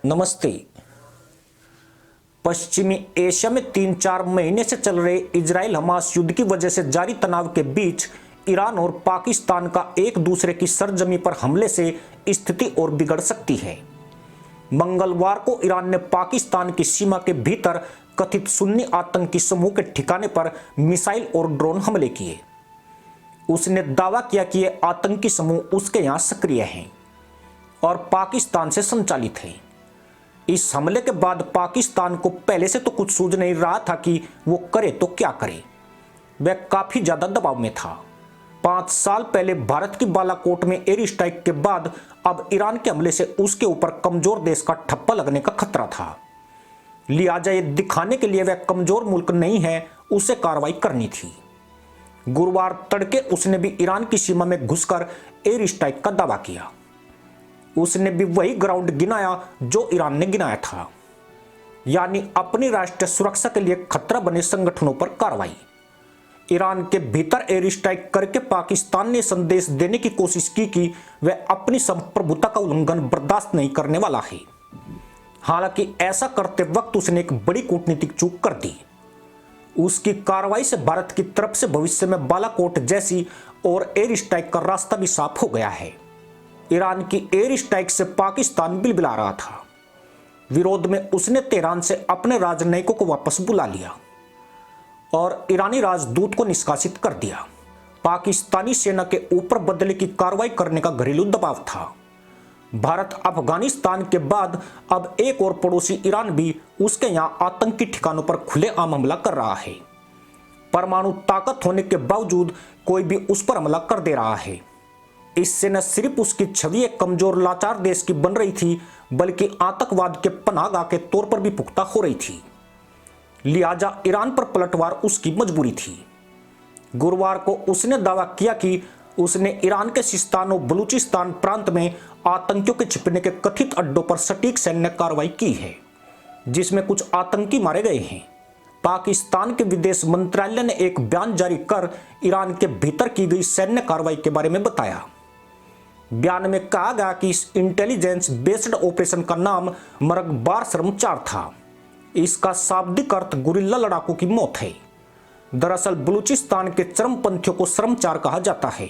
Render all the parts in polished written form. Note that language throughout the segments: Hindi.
नमस्ते। पश्चिमी एशिया में 3-4 महीने से चल रहे इजराइल हमास युद्ध की वजह से जारी तनाव के बीच ईरान और पाकिस्तान का एक दूसरे की सरजमी पर हमले से स्थिति और बिगड़ सकती है। मंगलवार को ईरान ने पाकिस्तान की सीमा के भीतर कथित सुन्नी आतंकी समूह के ठिकाने पर मिसाइल और ड्रोन हमले किए। उसने दावा किया कि ये आतंकी समूह उसके यहां सक्रिय हैं और पाकिस्तान से संचालित है। इस हमले के बाद पाकिस्तान को पहले से तो कुछ सूझ नहीं रहा था कि वो करे तो क्या करे। वह काफी ज्यादा दबाव में था। 5 साल पहले भारत की बालाकोट में एयर स्ट्राइक के बाद अब ईरान के हमले से उसके ऊपर कमजोर देश का ठप्पा लगने का खतरा था। लिहाजा ये दिखाने के लिए वह कमजोर मुल्क नहीं है, उसे कार्रवाई करनी थी। गुरुवार तड़के उसने भी ईरान की सीमा में घुसकर एयर स्ट्राइक का दावा किया। उसने भी वही ग्राउंड गिनाया जो ईरान ने गिनाया था, यानी अपनी राष्ट्रीय सुरक्षा के लिए खतरा बने संगठनों पर कार्रवाई। ईरान के भीतर एयर स्ट्राइक करके पाकिस्तान ने संदेश देने की कोशिश की कि वह अपनी संप्रभुता का उल्लंघन बर्दाश्त नहीं करने वाला है। हालांकि ऐसा करते वक्त उसने एक बड़ी कूटनीतिक चूक कर दी। उसकी कार्रवाई से भारत की तरफ से भविष्य में बालाकोट जैसी और एयर स्ट्राइक का रास्ता भी साफ हो गया है। ईरान की एयर स्ट्राइक से पाकिस्तान बिलबिला रहा था। विरोध में उसने तेहरान से अपने राजनयिकों को वापस बुला लिया और ईरानी राजदूत को निष्कासित कर दिया। पाकिस्तानी सेना के ऊपर बदले की कार्रवाई करने का घरेलू दबाव था। भारत अफगानिस्तान के बाद अब एक और पड़ोसी ईरान भी उसके यहां आतंकी ठिकानों पर खुलेआम हमला कर रहा है। परमाणु ताकत होने के बावजूद कोई भी उस पर हमला कर दे रहा है। इससे न सिर्फ उसकी छवि एक कमजोर लाचार देश की बन रही थी, बल्कि आतंकवाद के पनाहगाह के तौर पर भी पुख्ता हो रही थी। लिहाजा ईरान पर पलटवार उसकी मजबूरी थी। गुरुवार को उसने दावा किया कि उसने ईरान के सिस्तान और बलूचिस्तान प्रांत में आतंकियों के छिपने के कथित अड्डों पर सटीक सैन्य कार्रवाई की है, जिसमें कुछ आतंकी मारे गए हैं। पाकिस्तान के विदेश मंत्रालय ने एक बयान जारी कर ईरान के भीतर की गई सैन्य कार्रवाई के बारे में बताया। बयान में कहा गया कि इस इंटेलिजेंस बेस्ड ऑपरेशन का नाम मरगबार शर्मचार था। इसका शाब्दिक अर्थ गुरिल्ला लड़ाकू की मौत है। दरअसल बलूचिस्तान के चरमपंथियों को शर्मचार कहा जाता है।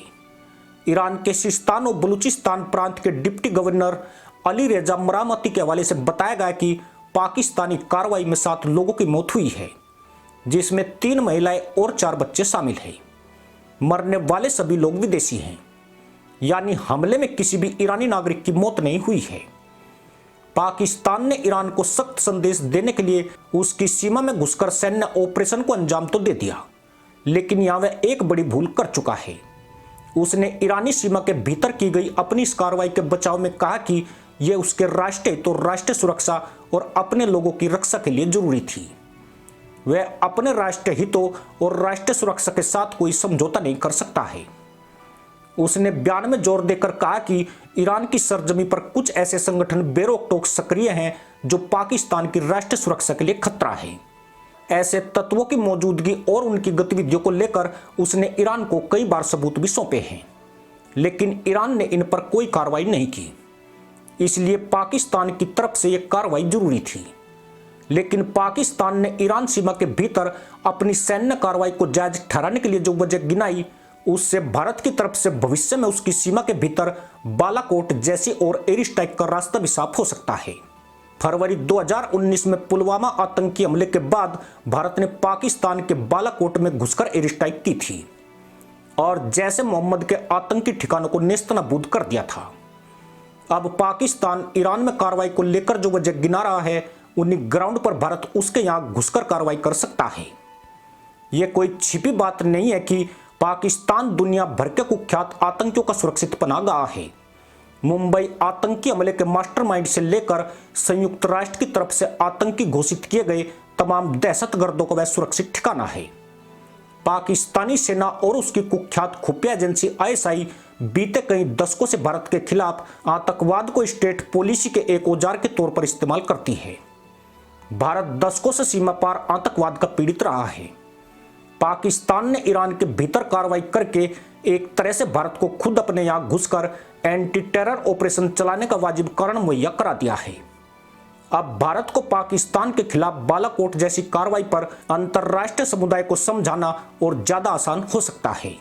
ईरान के सिस्तान और बलूचिस्तान प्रांत के डिप्टी गवर्नर अली रेजा मरामती के हवाले से बताया गया कि पाकिस्तानी कार्रवाई में 7 लोगों की मौत हुई है, जिसमें 3 महिलाएं और 4 बच्चे शामिल हैं। मरने वाले सभी लोग विदेशी हैं, यानी हमले में किसी भी ईरानी नागरिक की मौत नहीं हुई है। पाकिस्तान ने ईरान को सख्त संदेश देने के लिए उसकी सीमा में घुसकर सैन्य ऑपरेशन को अंजाम तो दे दिया, लेकिन यहां वह एक बड़ी भूल कर चुका है। उसने ईरानी सीमा के भीतर की गई अपनी इस कार्रवाई के बचाव में कहा कि यह उसके राष्ट्रीय हित और राष्ट्रीय सुरक्षा और अपने लोगों की रक्षा के लिए जरूरी थी। वह अपने राष्ट्रीय हितों और राष्ट्रीय सुरक्षा के साथ कोई समझौता नहीं कर सकता है। उसने बयान में जोर देकर कहा कि ईरान की सरजमी पर कुछ ऐसे संगठन बेरोक टोक सक्रिय हैं जो पाकिस्तान की राष्ट्रीय सुरक्षा के लिए खतरा है। ऐसे तत्वों की मौजूदगी और उनकी गतिविधियों को लेकर उसने ईरान को कई बार सबूत भी सौंपे हैं, लेकिन ईरान ने इन पर कोई कार्रवाई नहीं की। इसलिए पाकिस्तान की तरफ से यह कार्रवाई जरूरी थी। लेकिन पाकिस्तान ने ईरान सीमा के भीतर अपनी सैन्य कार्रवाई को जायज ठहराने के लिए जो वजह गिनाई, उससे भारत की तरफ से भविष्य में उसकी सीमा के भीतर बालाकोट जैसी और एयर स्ट्राइक का रास्ता भी साफ हो सकता है। फरवरी 2019 में पुलवामा आतंकी हमले के बाद भारत ने पाकिस्तान के बालाकोट में घुसकर एयर स्ट्राइक की थी और जैसे मोहम्मद के आतंकी ठिकानों को नेस्तनाबूद कर दिया था। अब पाकिस्तान ईरान में कार्रवाई को लेकर जो वजह गिना रहा है, उन्हीं ग्राउंड पर भारत उसके यहां घुसकर कार्रवाई कर सकता है। यह कोई छिपी बात नहीं है कि पाकिस्तान दुनिया भर के कुख्यात आतंकियों का सुरक्षित पनाहगाह है। मुंबई आतंकी हमले के मास्टरमाइंड से लेकर संयुक्त राष्ट्र की तरफ से आतंकी घोषित किए गए तमाम दहशतगर्दों का वह सुरक्षित ठिकाना है। पाकिस्तानी सेना और उसकी कुख्यात खुफिया एजेंसी आईएसआई बीते कई दशकों से भारत के खिलाफ आतंकवाद को स्टेट पॉलिसी के एक औजार के तौर पर इस्तेमाल करती है। भारत दशकों से सीमा पार आतंकवाद का पीड़ित रहा है। पाकिस्तान ने ईरान के भीतर कार्रवाई करके एक तरह से भारत को खुद अपने यहां घुसकर एंटी टेरर ऑपरेशन चलाने का वाजिब कारण मुहैया करा दिया है। अब भारत को पाकिस्तान के खिलाफ बालाकोट जैसी कार्रवाई पर अंतर्राष्ट्रीय समुदाय को समझाना और ज्यादा आसान हो सकता है।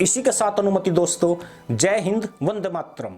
इसी के साथ अनुमति दोस्तों, जय हिंद, वंदे मातरम।